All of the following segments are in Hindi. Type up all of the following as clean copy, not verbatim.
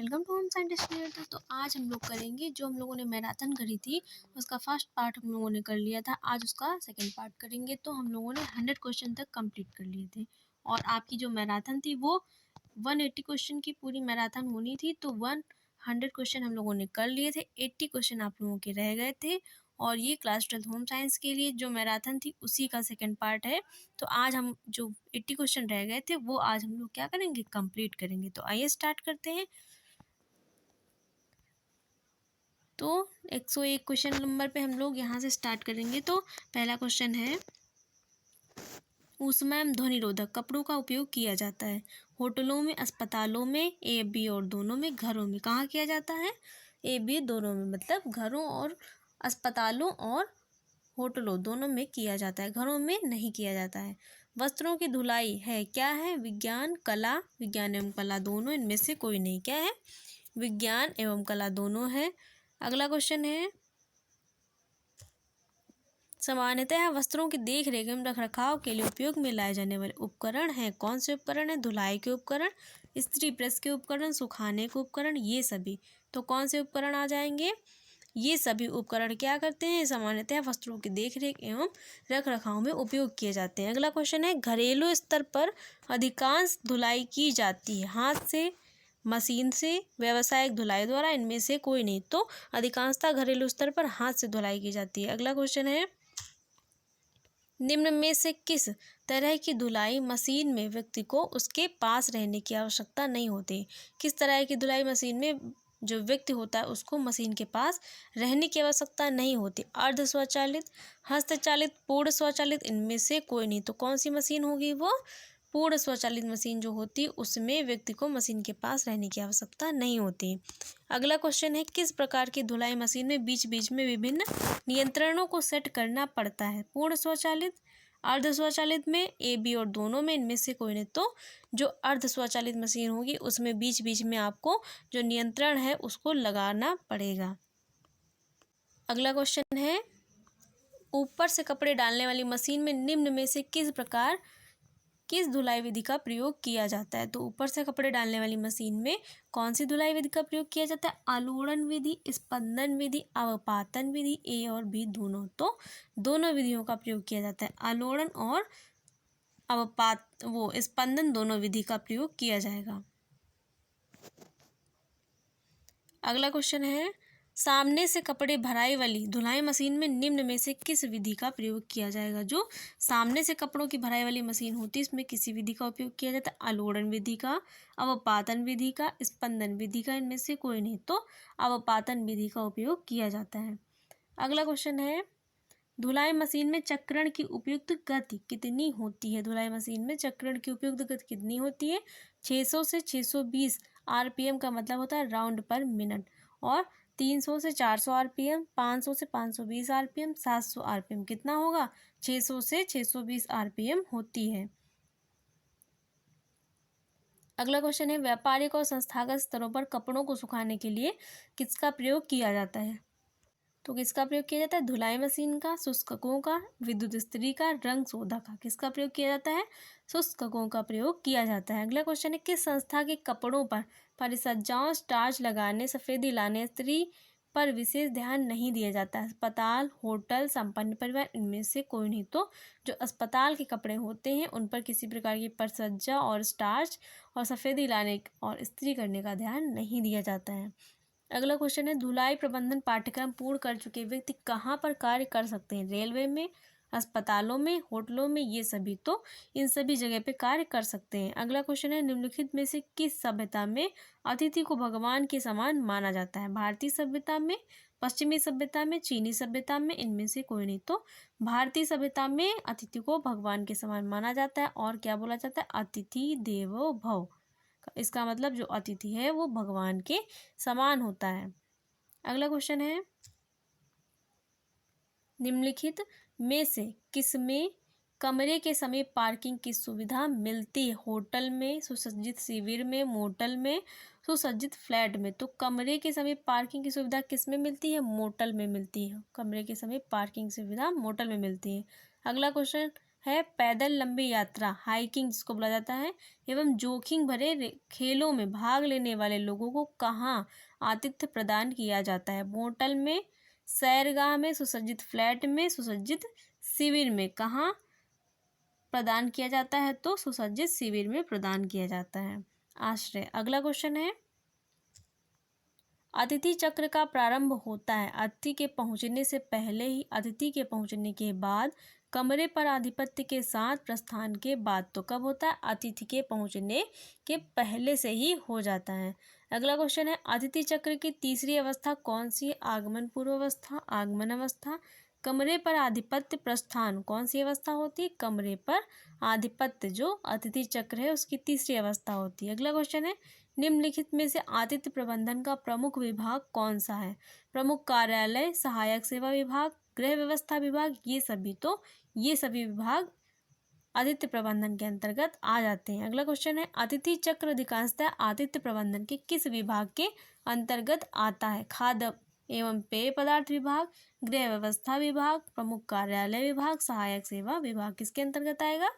Welcome to home scientist creator. तो आज हम लोग करेंगे जो हम लोगों ने मैराथन करी थी उसका फर्स्ट पार्ट हम लोगों ने कर लिया था। आज उसका सेकंड पार्ट करेंगे। तो हम लोगों ने 100 क्वेश्चन तक कंप्लीट कर लिए थे और आपकी जो मैराथन थी वो 180 क्वेश्चन की पूरी मैराथन होनी थी। तो 100 क्वेश्चन हम लोगों ने कर लिए थे, 80 क्वेश्चन आप लोगों के रह गए थे और ये क्लास 12 होम साइंस के लिए जो मैराथन थी उसी का सेकंड पार्ट है। तो आज हम जो 80 क्वेश्चन रह गए थे वो आज हम लोग क्या करेंगे, कंप्लीट करेंगे। तो आइए स्टार्ट करते हैं। तो 101 क्वेश्चन नंबर पे हम लोग यहाँ से स्टार्ट करेंगे। तो पहला क्वेश्चन है, ऊष्मा एवं ध्वनि रोधक कपड़ों का उपयोग किया जाता है होटलों में, अस्पतालों में, ए बी और दोनों में, घरों में। कहाँ किया जाता है? ए बी दोनों में, मतलब घरों और अस्पतालों और होटलों दोनों में किया जाता है, घरों में नहीं किया जाता है। वस्त्रों की धुलाई है क्या है? विज्ञान, कला, विज्ञान एवं कला दोनों, इनमें से कोई नहीं। क्या है? विज्ञान एवं कला दोनों है। अगला क्वेश्चन है, सामान्यतः वस्त्रों की देख रेख एवं रख रखाव के लिए उपयोग में लाए जाने वाले उपकरण हैं। कौन से उपकरण हैं? धुलाई के उपकरण, इस्त्री प्रेस के उपकरण, सुखाने के उपकरण, ये सभी। तो कौन से उपकरण आ जाएंगे? ये सभी उपकरण क्या करते हैं? सामान्यतः वस्त्रों की देख रेख एवं रख रखाव में उपयोग किए जाते हैं। अगला क्वेश्चन है, घरेलू स्तर पर अधिकांश धुलाई की जाती है हाथ से, मशीन से, व्यावसायिक धुलाई द्वारा, इनमें से कोई नहीं। तो अधिकांशतः घरेलू स्तर पर हाथ से धुलाई की जाती है। अगला क्वेश्चन है, निम्न में से किस तरह की धुलाई मशीन में व्यक्ति को उसके पास रहने की आवश्यकता नहीं होती? किस तरह की धुलाई मशीन में जो व्यक्ति होता है उसको मशीन के पास रहने की आवश्यकता नहीं होती? अर्ध स्वचालित, हस्तचालित, पूर्ण स्वचालित, इनमें से कोई नहीं। तो कौन सी मशीन होगी? वो पूर्ण स्वचालित मशीन जो होती है उसमें व्यक्ति को मशीन के पास रहने की आवश्यकता नहीं होती। अगला क्वेश्चन है, किस प्रकार की धुलाई मशीन में बीच बीच में विभिन्न नियंत्रणों को सेट करना पड़ता है? पूर्ण स्वचालित, अर्ध स्वचालित में, ए बी और दोनों में, इनमें से कोई नहीं। तो जो अर्ध स्वचालित मशीन होगी उसमें बीच बीच में आपको जो नियंत्रण है उसको लगाना पड़ेगा। अगला क्वेश्चन है, ऊपर से कपड़े डालने वाली मशीन में निम्न में से किस धुलाई विधि का प्रयोग किया जाता है? तो ऊपर से कपड़े डालने वाली मशीन में कौन सी धुलाई विधि का प्रयोग किया जाता है? आलोड़न विधि, स्पंदन विधि, अवपातन विधि, ए और बी दोनों। तो दोनों विधियों का प्रयोग किया जाता है, आलोड़न और स्पंदन दोनों विधि का प्रयोग किया जाएगा। अगला क्वेश्चन है, सामने से कपड़े भराई वाली धुलाई मशीन में निम्न में से किस विधि का प्रयोग किया जाएगा? जो सामने से कपड़ों की भराई वाली मशीन होती है इसमें किसी विधि का उपयोग किया जाता है? आलोड़न विधि का, अवपातन विधि का, स्पंदन विधि का, इनमें से कोई नहीं। तो अवपातन विधि का उपयोग किया जाता है। अगला क्वेश्चन है, धुलाई मशीन में चक्रण की उपयुक्त गति कितनी होती है? धुलाई मशीन में चक्रण की उपयुक्त गति कितनी होती है? 600 से 620 आरपीएम का मतलब होता है राउंड पर मिनट, और 300 से 400 आरपीएम, 500 से 520 आरपीएम, 700 आरपीएम। कितना होगा? 600 से 620 आरपीएम होती है। अगला क्वेश्चन है, व्यापारिक और संस्थागत स्तरों पर कपड़ों को सुखाने के लिए किसका प्रयोग किया जाता है? तो किसका प्रयोग किया जाता है? धुलाई मशीन का, शुष्ककों का, विद्युत इस्त्री का, रंग सोधा का। किसका प्रयोग किया जाता है? शुष्ककों का प्रयोग किया जाता है। अगला क्वेश्चन है, किस संस्था के कपड़ों पर परिसज्जाओं, स्टार्च लगाने, सफेदी लाने, इस्त्री पर विशेष ध्यान नहीं दिया जाता है? अस्पताल, होटल, संपन्न परिवार, इनमें से कोई नहीं। तो जो अस्पताल के कपड़े होते हैं उन पर किसी प्रकार की परिसज्जा और स्टार्च और सफेदी लाने और इस्त्री करने का ध्यान नहीं दिया जाता है। अगला क्वेश्चन है, धुलाई प्रबंधन पाठ्यक्रम पूर्ण कर चुके व्यक्ति कहाँ पर कार्य कर सकते हैं? रेलवे में, अस्पतालों में, होटलों में, ये सभी। तो इन सभी जगह पे कार्य कर सकते हैं। अगला क्वेश्चन है, निम्नलिखित में से किस सभ्यता में अतिथि को भगवान के समान माना जाता है? भारतीय सभ्यता में, पश्चिमी सभ्यता में, चीनी सभ्यता में, इनमें से कोई नहीं। तो भारतीय सभ्यता में अतिथि को भगवान के समान माना जाता है और क्या बोला जाता है? अतिथि देवो भव। इसका मतलब जो अतिथि है वो भगवान के समान होता है। अगला क्वेश्चन है, निम्नलिखित में से किसमें कमरे के समीप पार्किंग की सुविधा मिलती है? होटल में, सुसज्जित शिविर में, मोटल में, सुसज्जित फ्लैट में। तो कमरे के समीप पार्किंग की सुविधा किसमें मिलती है? मोटल में मिलती है। कमरे के समीप पार्किंग सुविधा मोटल में मिलती है। अगला क्वेश्चन है पैदल लंबी यात्रा, हाइकिंग जिसको बोला जाता है, एवं जोखिम भरे खेलों में भाग लेने वाले लोगों को कहाँ आतिथ्य प्रदान किया जाता है? होटल में, सैरगाह में, सुसज्जित फ्लैट में, सुसज्जित शिविर में। कहाँ प्रदान किया जाता है? तो सुसज्जित शिविर में प्रदान किया जाता है। आश्रय। अगला क्वेश्चन है, अतिथि चक्र का प्रारंभ होता है अतिथि के पहुंचने से पहले ही, अतिथि के पहुंचने के बाद, कमरे पर आधिपत्य के साथ, प्रस्थान के बाद। तो कब होता है? अतिथि के पहुंचने के पहले से ही हो जाता है। अगला क्वेश्चन है, अतिथि चक्र की तीसरी अवस्था कौन सी है? आगमन पूर्व अवस्था, आगमन अवस्था। कमरे पर आधिपत्य प्रस्थान कौन सी अवस्था होती है? कमरे पर आधिपत्य जो अतिथि चक्र है उसकी तीसरी अवस्था होती है। अगला क्वेश्चन है, निम्नलिखित में से आतिथ्य प्रबंधन का प्रमुख विभाग कौन सा है? प्रमुख कार्यालय, सहायक सेवा विभाग, गृह व्यवस्था विभाग, ये सभी। तो ये सभी विभाग आतिथ्य प्रबंधन के अंतर्गत आ जाते हैं। अगला क्वेश्चन है, अतिथि चक्र अधिकांशतः आतिथ्य प्रबंधन के किस विभाग के अंतर्गत आता है? खाद्य एवं पेय पदार्थ विभाग, गृह व्यवस्था विभाग, प्रमुख कार्यालय विभाग, सहायक सेवा विभाग। किसके अंतर्गत आएगा?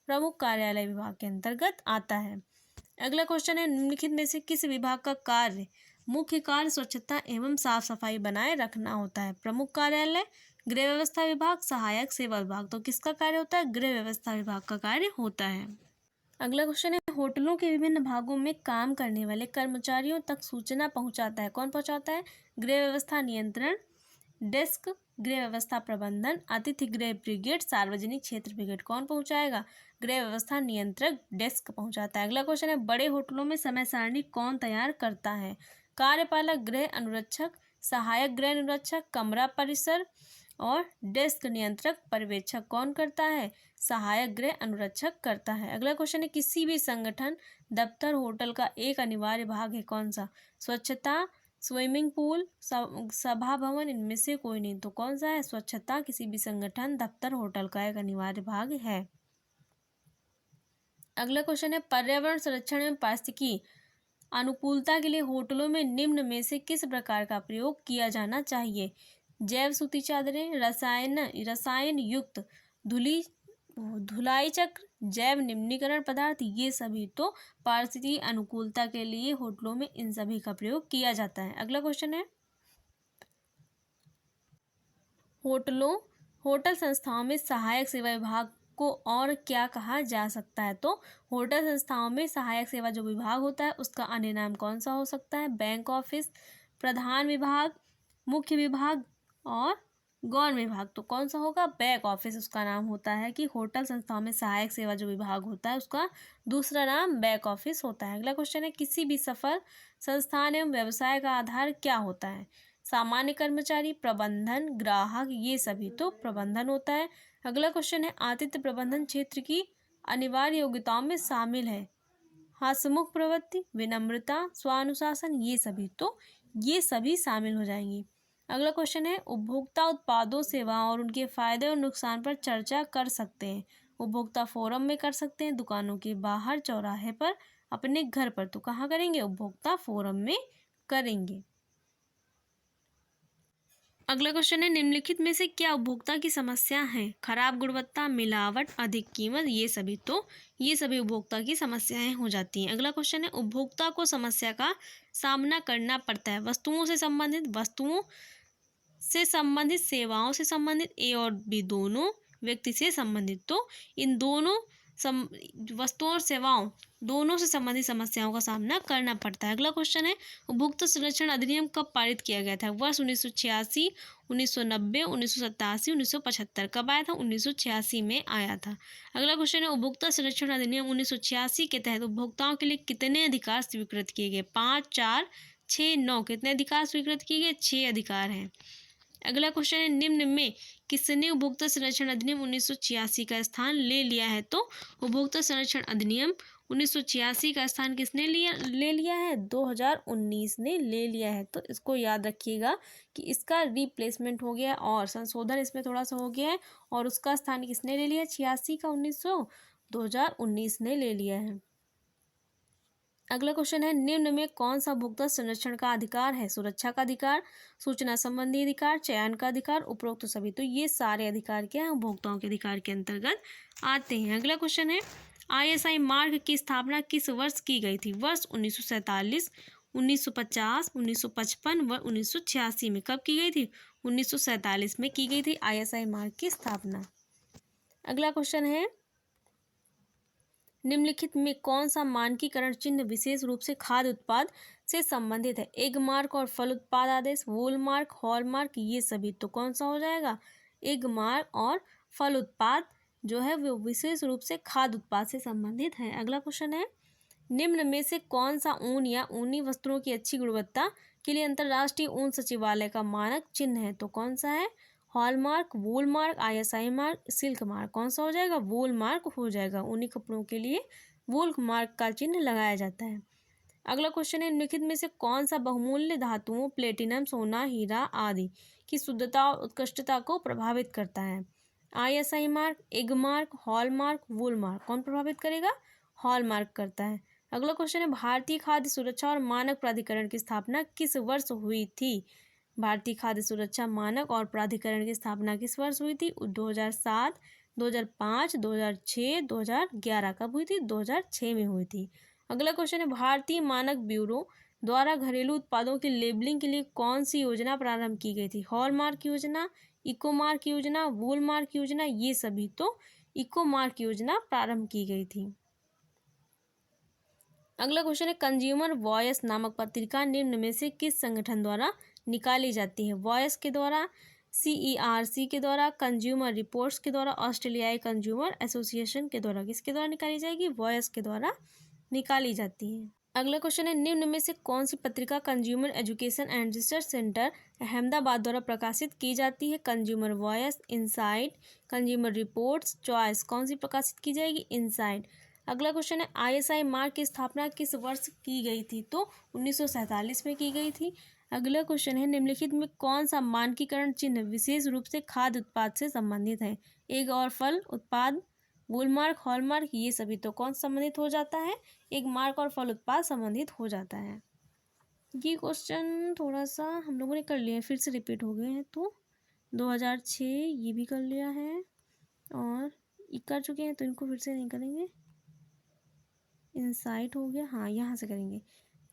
प्रमुख कार्यालय विभाग के अंतर्गत आता है। अगला क्वेश्चन है, निम्नलिखित में से किस विभाग का कार्य, मुख्य कार्य स्वच्छता एवं साफ सफाई बनाए रखना होता है? प्रमुख कार्यालय, गृह व्यवस्था विभाग, सहायक सेवा विभाग। तो किसका कार्य होता है? गृह व्यवस्था विभाग का कार्य होता है। अगला क्वेश्चन है, होटलों के विभिन्न भागों में काम करने वाले कर्मचारियों तक सूचना पहुंचाता है? कौन पहुंचाता है? गृह व्यवस्था नियंत्रण डेस्क, गृह व्यवस्था प्रबंधन, अतिथि गृह ब्रिगेड, सार्वजनिक क्षेत्र ब्रिगेड। कौन पहुंचाएगा? गृह व्यवस्था नियंत्रक डेस्क पहुंचाता है। अगला क्वेश्चन है, बड़े होटलों में समय सारणी कौन तैयार करता है? कार्यपालक गृह अनुरक्षक, सहायक गृह अनुरक्षक, कमरा परिसर और डेस्क नियंत्रक पर्यवेक्षक। कौन करता है? सहायक गृह अनुरक्षक करता है। अगला क्वेश्चन है, किसी भी संगठन, दफ्तर, होटल का एक अनिवार्य भाग है, कौन सा? स्वच्छता, स्विमिंग पूल, सभा भवन, इनमें से कोई नहीं। तो कौन सा है? स्वच्छता किसी भी संगठन, दफ्तर, होटल का एक अनिवार्य भाग है। अगला क्वेश्चन है, पर्यावरण संरक्षण एवं पारिस्थितिकी अनुकूलता के लिए होटलों में निम्न में से किस प्रकार का प्रयोग किया जाना चाहिए? जैव सूती चादरें, रसायन युक्त धुलाई चक्र, जैव निम्नीकरण पदार्थ, ये सभी। तो पारिस्थितिकी अनुकूलता के लिए होटलों में इन सभी का प्रयोग किया जाता है। अगला क्वेश्चन है, होटल संस्थाओं में सहायक सेवा विभाग को और क्या कहा जा सकता है? तो होटल संस्थाओं में सहायक सेवा जो विभाग होता है उसका अन्य नाम कौन सा हो सकता है? बैंक ऑफिस, प्रधान विभाग, मुख्य विभाग और गौण विभाग। तो कौन सा होगा? बैक ऑफिस उसका नाम होता है, कि होटल संस्थाओं में सहायक सेवा जो विभाग होता है उसका दूसरा नाम बैक ऑफिस होता है। अगला क्वेश्चन है, किसी भी सफल संस्थान एवं व्यवसाय का आधार क्या होता है? सामान्य कर्मचारी, प्रबंधन, ग्राहक, ये सभी। तो प्रबंधन होता है। अगला क्वेश्चन है, आतिथ्य प्रबंधन क्षेत्र की अनिवार्य योग्यताओं में शामिल है हंसमुख प्रवृत्ति, विनम्रता, स्वानुशासन, ये सभी। तो ये सभी शामिल हो जाएंगी। अगला क्वेश्चन है, उपभोक्ता उत्पादों, सेवाओं और उनके फायदे और नुकसान पर चर्चा कर सकते हैं। उपभोक्ता फोरम में कर सकते हैं, दुकानों के बाहर, चौराहे पर, अपने घर पर। तो कहाँ करेंगे? उपभोक्ता फोरम में करेंगे। अगला क्वेश्चन है, निम्नलिखित में से क्या उपभोक्ता की समस्या है? खराब गुणवत्ता, मिलावट, अधिक कीमत, ये सभी। तो ये सभी उपभोक्ता की समस्याएं हो जाती हैं। अगला क्वेश्चन है, उपभोक्ता को समस्या का सामना करना पड़ता है वस्तुओं से संबंधित, वस्तुओं से संबंधित, सेवाओं से संबंधित, ए और बी दोनों, व्यक्ति से संबंधित। तो इन दोनों वस्तुओं और सेवाओं दोनों से संबंधित समस्याओं का सामना करना पड़ता है। अगला क्वेश्चन है, उपभोक्ता संरक्षण अधिनियम कब पारित किया गया था? वर्ष 1986, 1990, 1987, 1975। कब आया था? 1986 में आया था। अगला क्वेश्चन है, उपभोक्ता संरक्षण अधिनियम 1986 के तहत उपभोक्ताओं के लिए कितने अधिकार स्वीकृत किए गए? 5, 4, 6, 9। कितने अधिकार स्वीकृत किए गए? 6 अधिकार हैं। अगला क्वेश्चन है, निम्न में किसने उपभोक्ता संरक्षण अधिनियम 1986 का स्थान ले लिया है? तो उपभोक्ता संरक्षण अधिनियम 1986 का स्थान किसने ले लिया है? 2019 ने ले लिया है। तो इसको याद रखिएगा कि इसका रिप्लेसमेंट हो गया और संशोधन इसमें थोड़ा सा हो गया है, और उसका स्थान किसने ले लिया? 86 का 2019 ने ले लिया है। अगला क्वेश्चन है, निम्न में कौन सा उपभोक्ता संरक्षण का अधिकार है? सुरक्षा का अधिकार, सूचना संबंधी अधिकार, चयन का अधिकार, उपरोक्त सभी। तो ये सारे अधिकार क्या हैं, उपभोक्ताओं के अधिकार के अंतर्गत आते हैं। अगला क्वेश्चन है, ISI मार्क की स्थापना किस वर्ष की गई थी? वर्ष 1947, 1950, 1955 व 1986 में। कब की गई थी? 1947 में की गई थी ISI मार्क की स्थापना। अगला क्वेश्चन है, निम्नलिखित में कौन सा मानकीकरण चिन्ह विशेष रूप से खाद्य उत्पाद से संबंधित है? एग मार्क और फल उत्पाद आदेश, वूल मार्क, हॉल मार्क, ये सभी। तो कौन सा हो जाएगा? एग मार्क और फल उत्पाद जो है वो विशेष रूप से खाद्य उत्पाद से संबंधित है। अगला क्वेश्चन है, निम्न में से कौन सा ऊन या ऊनी वस्त्रों की अच्छी गुणवत्ता के लिए अंतर्राष्ट्रीय ऊन सचिवालय का मानक चिन्ह है? तो कौन सा है? Hallmark, wool mark, ISI mark, silk mark. कौन सा हो जाएगा? वूल मार्क हो जाएगा। ऊनी कपड़ों के लिए वूल मार्क का चिन्ह लगाया जाता है। अगला क्वेश्चन है, निम्नलिखित में से कौन सा बहुमूल्य धातुओं प्लेटिनम, सोना, हीरा आदि की शुद्धता और उत्कृष्टता को प्रभावित करता है? ISI mark, egg mark, hall mark, wool mark. कौन प्रभावित करेगा? हॉल मार्क करता है। अगला क्वेश्चन है, भारतीय खाद्य सुरक्षा और मानक प्राधिकरण की स्थापना किस वर्ष हुई थी? भारतीय खाद्य सुरक्षा मानक और प्राधिकरण की स्थापना किस वर्ष हुई थी? 2007, 2005, 2006, 2011। कब हुई थी? 2006 में हुई थी। अगला क्वेश्चन है, भारतीय मानक ब्यूरो द्वारा घरेलू उत्पादों की लेबलिंग के लिए कौन सी योजना प्रारंभ की गई थी? हॉलमार्क योजना, इको मार्क योजना, वूल मार्क योजना, ये सभी। तो इको मार्क योजना प्रारंभ की गई थी। अगला क्वेश्चन है, कंज्यूमर वॉयस नामक पत्रिका निम्न में से किस संगठन द्वारा निकाली जाती है? वॉयस के द्वारा, CERC के द्वारा, कंज्यूमर रिपोर्ट्स के द्वारा, ऑस्ट्रेलियाई कंज्यूमर एसोसिएशन के द्वारा। किसके द्वारा निकाली जाएगी? वॉयस के द्वारा निकाली जाती है। अगला क्वेश्चन है, निम्न में से कौन सी पत्रिका consumer education and research centre Ahmedabad द्वारा प्रकाशित की जाती है? Consumer voice, insight, consumer reports, choice. कौन सी प्रकाशित की जाएगी? इनसाइट। अगला क्वेश्चन है, ISI मार्क की स्थापना किस वर्ष की गई थी? तो 1947 में की गई थी। अगला क्वेश्चन है, निम्नलिखित में कौन सा मानकीकरण चिन्ह विशेष रूप से खाद्य उत्पाद से संबंधित है? एग और फल उत्पाद, वूल मार्क, हॉलमार्क, ये सभी। तो कौन संबंधित हो जाता है? एग मार्क और फल उत्पाद संबंधित हो जाता है। ये क्वेश्चन थोड़ा सा हम लोगों ने कर लिया है, फिर से रिपीट हो गए हैं। तो 2006 ये भी कर लिया है और ये कर चुके हैं, तो इनको फिर से नहीं करेंगे। इनसाइट हो गया, हाँ यहाँ से करेंगे।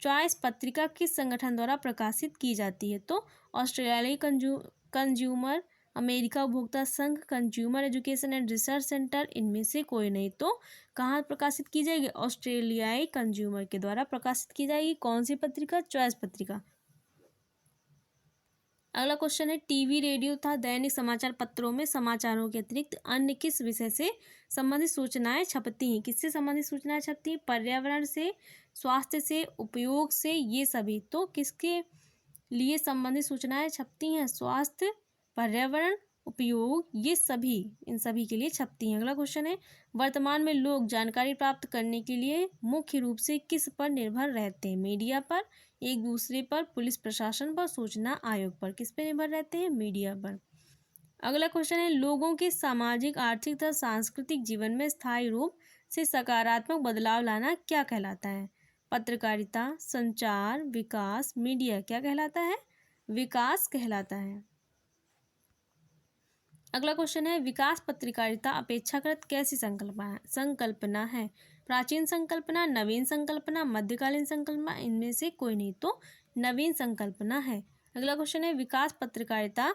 चॉइस पत्रिका किस संगठन द्वारा प्रकाशित की जाती है? तो ऑस्ट्रेलियाई कंज्यूमर, अमेरिका उपभोक्ता संघ, consumer education and research centre, इनमें से कोई नहीं। तो कहाँ प्रकाशित की जाएगी? ऑस्ट्रेलियाई कंज्यूमर के द्वारा प्रकाशित की जाएगी। कौन सी पत्रिका? चॉइस पत्रिका। अगला क्वेश्चन है, टीवी, रेडियो तथा दैनिक समाचार पत्रों में समाचारों के अतिरिक्त अन्य किस विषय से संबंधित सूचनाएं छपती हैं? किससे संबंधित सूचनाएं छपती हैं? पर्यावरण से, स्वास्थ्य से, उपयोग से, ये सभी। तो किसके लिए संबंधित सूचनाएं छपती हैं? स्वास्थ्य, पर्यावरण, उपयोग, ये सभी, इन सभी के लिए छपती हैं। अगला क्वेश्चन है, वर्तमान में लोग जानकारी प्राप्त करने के लिए मुख्य रूप से किस पर निर्भर रहते हैं? मीडिया पर, एक दूसरे पर, पुलिस प्रशासन पर, सूचना आयोग पर। किस पे निर्भर रहते हैं? मीडिया पर। अगला क्वेश्चन है, लोगों के सामाजिक, आर्थिक तथा सांस्कृतिक जीवन में स्थायी रूप से सकारात्मक बदलाव लाना क्या कहलाता है? पत्रकारिता, संचार, विकास, मीडिया। क्या कहलाता है? विकास कहलाता है। अगला क्वेश्चन है, विकास पत्रकारिता अपेक्षाकृत कैसी संकल्पना है? प्राचीन संकल्पना, नवीन संकल्पना, मध्यकालीन संकल्पना, इनमें से कोई नहीं। तो नवीन संकल्पना है। अगला क्वेश्चन है, विकास पत्रकारिता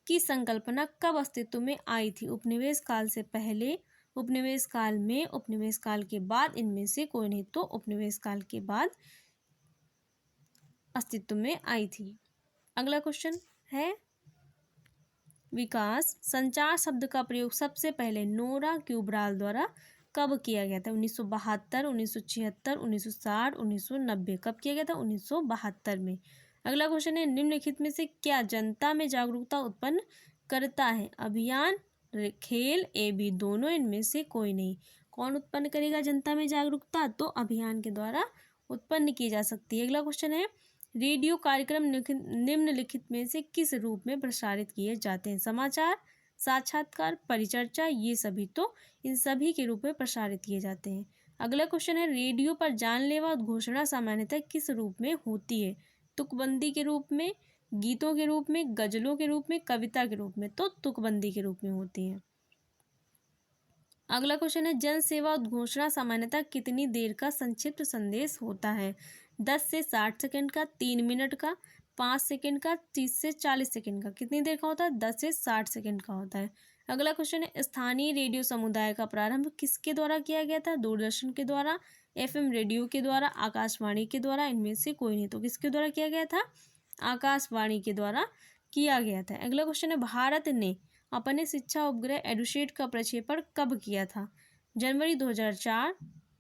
की संकल्पना कब अस्तित्व में आई थी? उपनिवेश काल से पहले, उपनिवेश काल में, उपनिवेश काल के बाद, इनमें से कोई नहीं। तो उपनिवेश काल के बाद अस्तित्व में आई थी। अगला क्वेश्चन है, विकास संचार शब्द का प्रयोग सबसे पहले नोरा क्यूब्राल द्वारा कब किया गया था? 1972, 1976, 1960, 1990। कब किया गया था? 1972 में। अगला क्वेश्चन है, निम्नलिखित में से क्या जनता में जागरूकता उत्पन्न करता है? अभियान, खेल, AB दोनों, इनमें से कोई नहीं। कौन उत्पन्न करेगा जनता में जागरूकता? तो अभियान के द्वारा उत्पन्न की जा सकती है। अगला क्वेश्चन है, रेडियो कार्यक्रम निम्नलिखित में से किस रूप में प्रसारित किए जाते हैं? समाचार, साक्षात्कार, परिचर्चा, ये सभी। तो इन सभी के रूप में प्रसारित किए जाते हैं। अगला क्वेश्चन है रेडियो पर जानलेवा उद्घोषणा सामान्यतः किस रूप में होती है? तुकबंदी के रूप में, गीतों के रूप में, गजलों के रूप में, कविता के रूप में। तो तुकबंदी के रूप में होती है। अगला क्वेश्चन है जन सेवा उद्घोषणा सामान्यतः कितनी देर का संक्षिप्त संदेश होता है? 10 से 60 सेकंड का, 3 मिनट का, 5 सेकंड का, 30 से 40 सेकंड का। कितनी देर का होता है? 10 से 60 सेकंड का होता है। अगला क्वेश्चन है स्थानीय रेडियो समुदाय का प्रारंभ किसके द्वारा किया गया था? दूरदर्शन के द्वारा, एफएम रेडियो के द्वारा, आकाशवाणी के द्वारा, इनमें से कोई नहीं। तो किसके द्वारा किया गया था? आकाशवाणी के द्वारा किया गया था। अगला क्वेश्चन है भारत ने अपने शिक्षा उपग्रह एडुसेट का प्रक्षेपण कब किया था? जनवरी 2004,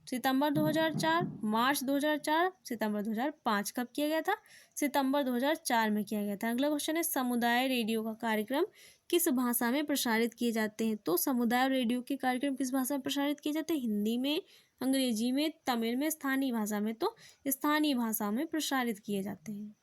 सितंबर 2004, मार्च 2004, सितंबर 2005। कब किया गया था? सितंबर 2004 में किया गया था। अगला क्वेश्चन है समुदाय रेडियो का कार्यक्रम किस भाषा में प्रसारित किए जाते हैं? तो समुदाय रेडियो के कार्यक्रम किस भाषा में प्रसारित किए जाते हैं? हिंदी में, अंग्रेजी में, तमिल में, स्थानीय भाषा में। तो स्थानीय भाषा में प्रसारित किए जाते हैं।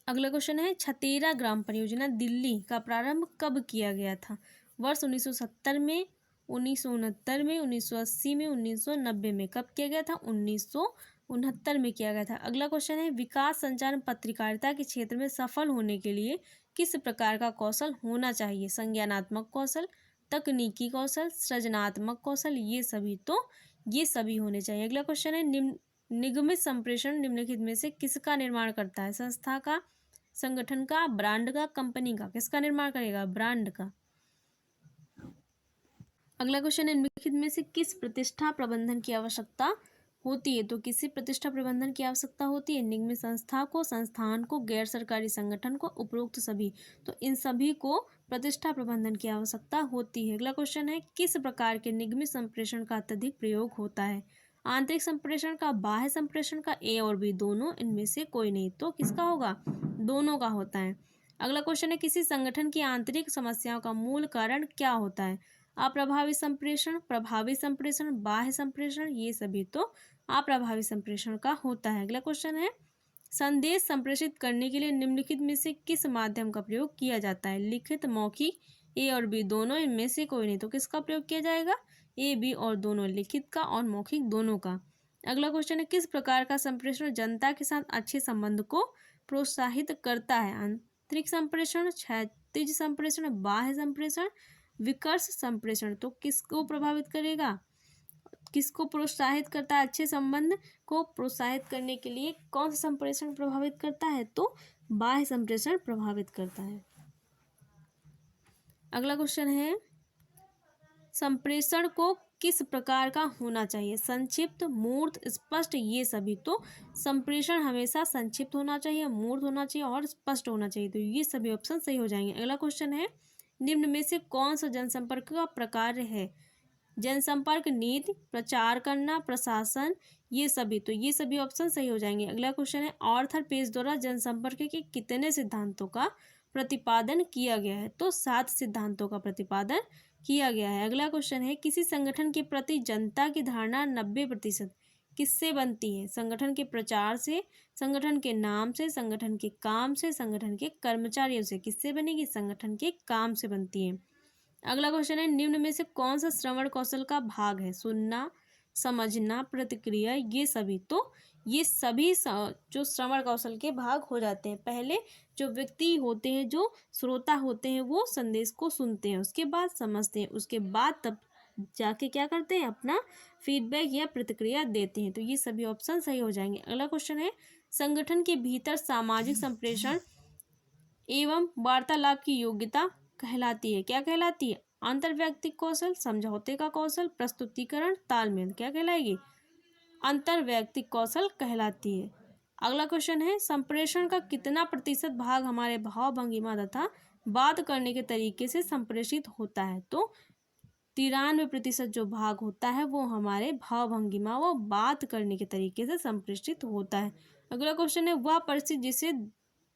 अगला क्वेश्चन है छतेरा ग्राम परियोजना दिल्ली का प्रारंभ कब किया गया था? वर्ष 1970 में, 1969 में, 1980 में, 1990 में। कब किया गया था? 1969 में किया गया था। अगला क्वेश्चन है विकास संचार पत्रकारिता के क्षेत्र में सफल होने के लिए किस प्रकार का कौशल होना चाहिए? संज्ञानात्मक कौशल, तकनीकी कौशल, सृजनात्मक कौशल, ये सभी। तो ये सभी होने चाहिए। अगला क्वेश्चन है निगमित संप्रेषण निम्नलिखित में से किसका निर्माण करता है? संस्था का, संगठन का, ब्रांड का, कंपनी का। किसका निर्माण करेगा? ब्रांड का। अगला क्वेश्चन है निम्नलिखित में से किस प्रतिष्ठा प्रबंधन की आवश्यकता होती है? तो किसी प्रतिष्ठा प्रबंधन की आवश्यकता होती है? निगमित संस्था को, संस्थान को, गैर सरकारी संगठन को, उपरोक्त सभी। तो इन सभी को प्रतिष्ठा प्रबंधन की आवश्यकता होती है। अगला क्वेश्चन है किस प्रकार के निगमित संप्रेषण का अत्यधिक प्रयोग होता है? आंतरिक संप्रेषण का, बाह्य संप्रेषण का, ए और बी दोनों, इनमें से कोई नहीं। तो किसका होगा? दोनों का होता है। अगला क्वेश्चन है किसी संगठन की आंतरिक समस्याओं का मूल कारण क्या होता है? अप्रभावी संप्रेषण, प्रभावी संप्रेषण, बाह्य संप्रेषण, ये सभी। तो अप्रभावी संप्रेषण का होता है। अगला क्वेश्चन है संदेश संप्रेषित करने के लिए निम्नलिखित में से किस माध्यम का प्रयोग किया जाता है? लिखित, मौखिक, ए और बी दोनों, इनमें से कोई नहीं। तो किसका प्रयोग किया जाएगा? ए, बी और दोनों, लिखित का और मौखिक दोनों का। अगला क्वेश्चन है किस प्रकार का संप्रेषण जनता के साथ अच्छे संबंध को प्रोत्साहित करता है? आंतरिक संप्रेषण, क्षैतिज संप्रेषण, बाह्य संप्रेषण, विकर्ष संप्रेषण। तो किसको प्रभावित करेगा? किसको प्रोत्साहित करता है? अच्छे संबंध को प्रोत्साहित करने के लिए कौन सा संप्रेषण प्रभावित करता है? तो बाह्य संप्रेषण प्रभावित करता है। अगला क्वेश्चन है संप्रेषण को किस प्रकार का होना चाहिए? संक्षिप्त, मूर्त, स्पष्ट, ये सभी। तो संप्रेषण हमेशा संक्षिप्त होना चाहिए, मूर्त होना चाहिए और स्पष्ट होना चाहिए। तो ये सभी ऑप्शन सही हो जाएंगे। अगला क्वेश्चन है निम्न में से कौन सा जनसंपर्क का प्रकार है? जनसंपर्क नीति, प्रचार करना, प्रशासन, ये सभी। तो ये सभी ऑप्शन सही हो जाएंगे। अगला क्वेश्चन है आर्थर पेज द्वारा जनसंपर्क के कितने सिद्धांतों का प्रतिपादन किया गया है? तो 7 सिद्धांतों का प्रतिपादन किया गया है। अगला क्वेश्चन है किसी संगठन के प्रति जनता की धारणा 90% किससे बनती है? संगठन के प्रचार से, संगठन के नाम से, संगठन के काम से, संगठन के कर्मचारियों से। किससे बनेगी? संगठन के काम से बनती है। अगला क्वेश्चन है निम्न में से कौन सा श्रवण कौशल का भाग है? सुनना, समझना, प्रतिक्रिया, ये सभी। तो ये सभी जो श्रवण कौशल के भाग हो जाते हैं। पहले जो व्यक्ति होते हैं, जो श्रोता होते हैं, वो संदेश को सुनते हैं, उसके बाद समझते हैं, उसके बाद तब जाके क्या करते हैं? अपना फीडबैक या प्रतिक्रिया देते हैं। तो ये सभी ऑप्शन सही हो जाएंगे। अगला क्वेश्चन है संगठन के भीतर सामाजिक संप्रेषण एवं वार्तालाप की योग्यता कहलाती है। क्या कहलाती है? अंतर्व्यक्तिक कौशल, समझौते का कौशल, प्रस्तुतिकरण, तालमेल। क्या कहलाएगी? अंतर्वैयक्तिक कौशल कहलाती है। अगला क्वेश्चन है संप्रेषण का कितना प्रतिशत भाग हमारे भाव भंगिमा तथा बात करने के तरीके से संप्रेषित होता है? तो 93% जो भाग होता है वो हमारे भाव भंगिमा व बात करने के तरीके से संप्रेषित होता है। अगला क्वेश्चन है वह परिस्थिति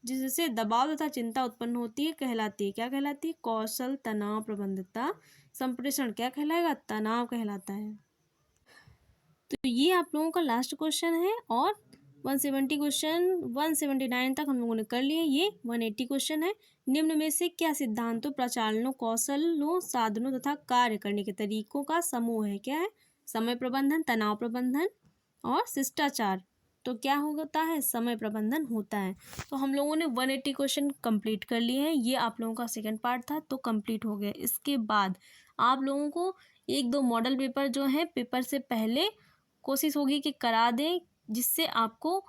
जिससे दबाव तथा चिंता उत्पन्न होती है कहलाती है। क्या कहलाती है? कौशल, तनाव, प्रबंधता, संप्रेषण क्या कहलाएगा? तनाव कहलाता है। तो ये आप लोगों का लास्ट क्वेश्चन है और 170 क्वेश्चन 179 तक हम लोगों ने कर लिए। ये 180 क्वेश्चन है। निम्न में से क्या सिद्धांतों, प्रचालनों, कौशलों, साधनों तथा कार्य करने के तरीकों का समूह है? क्या है? समय प्रबंधन, तनाव प्रबंधन और शिष्टाचार। तो क्या होता है, समय प्रबंधन होता है। तो हम लोगों ने 180 क्वेश्चन कंप्लीट कर लिए हैं। ये आप लोगों का सेकंड पार्ट था, तो कंप्लीट हो गया। इसके बाद आप लोगों को 1-2 मॉडल पेपर जो है पेपर से पहले कोशिश होगी कि करा दें, जिससे आपको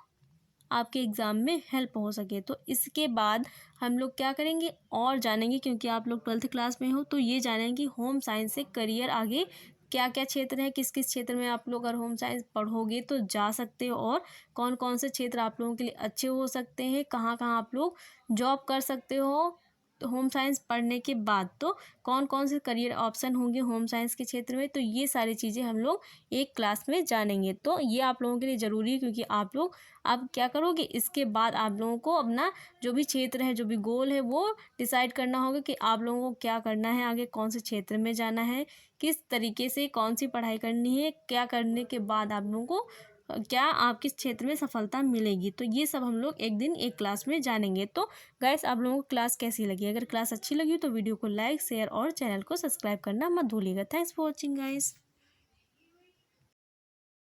आपके एग्ज़ाम में हेल्प हो सके। तो इसके बाद हम लोग क्या करेंगे और जानेंगे, क्योंकि आप लोग 12th क्लास में हो, तो ये जानेंगे कि होम साइंस से करियर आगे क्या क्या क्षेत्र है, किस किस क्षेत्र में आप लोग अगर होम साइंस पढ़ोगे तो जा सकते हो, और कौन कौन से क्षेत्र आप लोगों के लिए अच्छे हो सकते हैं, कहाँ कहाँ आप लोग जॉब कर सकते हो तो होम साइंस पढ़ने के बाद, तो कौन कौन से करियर ऑप्शन होंगे होम साइंस के क्षेत्र में। तो ये सारी चीज़ें हम लोग एक क्लास में जानेंगे। तो ये आप लोगों के लिए ज़रूरी है, क्योंकि आप लोग अब क्या करोगे, इसके बाद आप लोगों को अपना जो भी क्षेत्र है, जो भी गोल है, वो डिसाइड करना होगा कि आप लोगों को क्या करना है, आगे कौन से क्षेत्र में जाना है, किस तरीके से कौन सी पढ़ाई करनी है, क्या करने के बाद आप लोगों को क्या आप किस क्षेत्र में सफलता मिलेगी। तो ये सब हम लोग एक दिन एक क्लास में जानेंगे। तो गाइस, आप लोगों को क्लास कैसी लगी? अगर क्लास अच्छी लगी तो वीडियो को लाइक, शेयर और चैनल को सब्सक्राइब करना मत भूलिएगा। Thanks for watching guys.